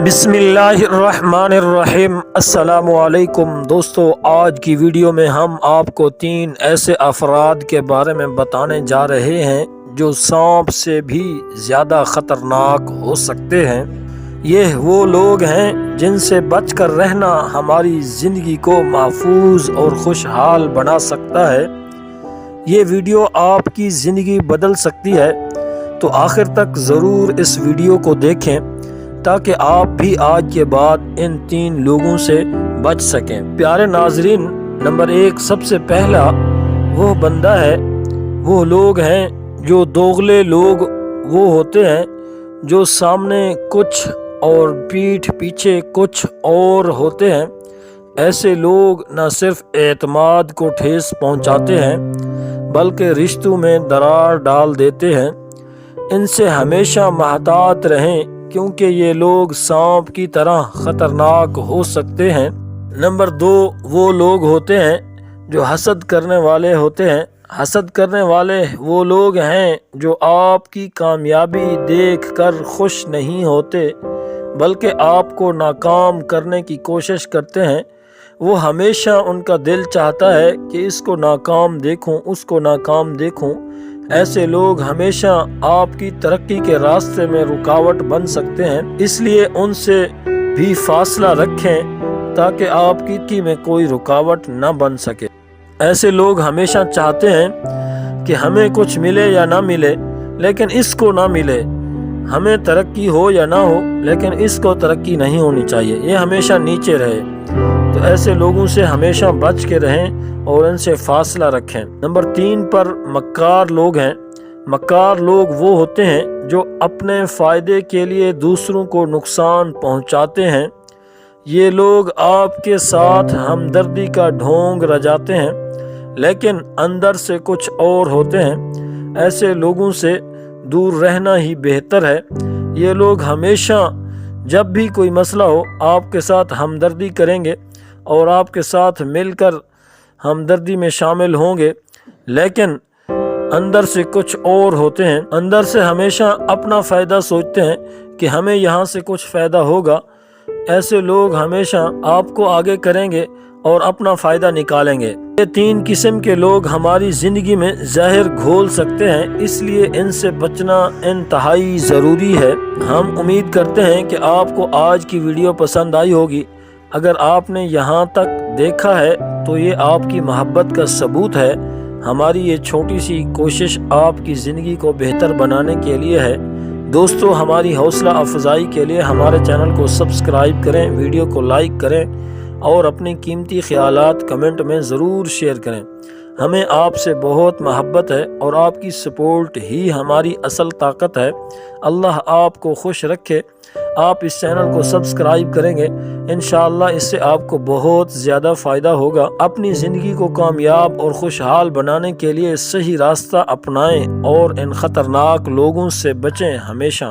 بسم اللہ الرحمن الرحیم۔ السلام علیکم دوستو، آج کی ویڈیو میں ہم آپ کو 3 ایسے افراد کے بارے میں بتانے جا رہے ہیں جو سانپ سے بھی زیادہ خطرناک ہو سکتے ہیں۔ یہ وہ لوگ ہیں جن سے بچ کر رہنا ہماری زندگی کو محفوظ اور خوشحال بنا سکتا ہے۔ یہ ویڈیو آپ کی زندگی بدل سکتی ہے، تو آخر تک ضرور اس ویڈیو کو دیکھیں تاکہ آپ بھی آج کے بعد ان 3 لوگوں سے بچ سکیں۔ پیارے ناظرین، نمبر 1 سب سے پہلا وہ بندہ ہے، وہ لوگ ہیں جو دوغلے لوگ وہ ہوتے ہیں جو سامنے کچھ اور پیٹھ پیچھے کچھ اور ہوتے ہیں۔ ایسے لوگ نہ صرف اعتماد کو ٹھیس پہنچاتے ہیں بلکہ رشتوں میں دراڑ ڈال دیتے ہیں۔ ان سے ہمیشہ محتاط رہیں کیونکہ یہ لوگ سانپ کی طرح خطرناک ہو سکتے ہیں۔ نمبر 2 وہ لوگ ہوتے ہیں جو حسد کرنے والے ہوتے ہیں۔ حسد کرنے والے وہ لوگ ہیں جو آپ کی کامیابی دیکھ کر خوش نہیں ہوتے بلکہ آپ کو ناکام کرنے کی کوشش کرتے ہیں۔ وہ ہمیشہ ان کا دل چاہتا ہے کہ اس کو ناکام دیکھوں، اس کو ناکام دیکھوں۔ ایسے لوگ ہمیشہ آپ کی ترقی کے راستے میں رکاوٹ بن سکتے ہیں، اس لیے ان سے بھی فاصلہ رکھیں تاکہ آپ کی ترقی میں کوئی رکاوٹ نہ بن سکے۔ ایسے لوگ ہمیشہ چاہتے ہیں کہ ہمیں کچھ ملے یا نہ ملے لیکن اس کو نہ ملے، ہمیں ترقی ہو یا نہ ہو لیکن اس کو ترقی نہیں ہونی چاہیے، یہ ہمیشہ نیچے رہے۔ تو ایسے لوگوں سے ہمیشہ بچ کے رہیں اور ان سے فاصلہ رکھیں۔ نمبر 3 پر مکار لوگ ہیں۔ مکار لوگ وہ ہوتے ہیں جو اپنے فائدے کے لیے دوسروں کو نقصان پہنچاتے ہیں۔ یہ لوگ آپ کے ساتھ ہمدردی کا ڈھونگ رچاتے ہیں لیکن اندر سے کچھ اور ہوتے ہیں۔ ایسے لوگوں سے دور رہنا ہی بہتر ہے۔ یہ لوگ ہمیشہ جب بھی کوئی مسئلہ ہو آپ کے ساتھ ہمدردی کریں گے اور آپ کے ساتھ مل کر ہمدردی میں شامل ہوں گے، لیکن اندر سے کچھ اور ہوتے ہیں۔ اندر سے ہمیشہ اپنا فائدہ سوچتے ہیں کہ ہمیں یہاں سے کچھ فائدہ ہوگا۔ ایسے لوگ ہمیشہ آپ کو آگے کریں گے اور اپنا فائدہ نکالیں گے۔ یہ 3 قسم کے لوگ ہماری زندگی میں زہر گھول سکتے ہیں، اس لیے ان سے بچنا انتہائی ضروری ہے۔ ہم امید کرتے ہیں کہ آپ کو آج کی ویڈیو پسند آئی ہوگی۔ اگر آپ نے یہاں تک دیکھا ہے تو یہ آپ کی محبت کا ثبوت ہے۔ ہماری یہ چھوٹی سی کوشش آپ کی زندگی کو بہتر بنانے کے لیے ہے۔ دوستو، ہماری حوصلہ افزائی کے لیے ہمارے چینل کو سبسکرائب کریں، ویڈیو کو لائک کریں اور اپنی قیمتی خیالات کمنٹ میں ضرور شیئر کریں۔ ہمیں آپ سے بہت محبت ہے اور آپ کی سپورٹ ہی ہماری اصل طاقت ہے۔ اللہ آپ کو خوش رکھے۔ آپ اس چینل کو سبسکرائب کریں گے، انشاءاللہ اس سے آپ کو بہت زیادہ فائدہ ہوگا۔ اپنی زندگی کو کامیاب اور خوشحال بنانے کے لیے صحیح راستہ اپنائیں اور ان خطرناک لوگوں سے بچیں ہمیشہ۔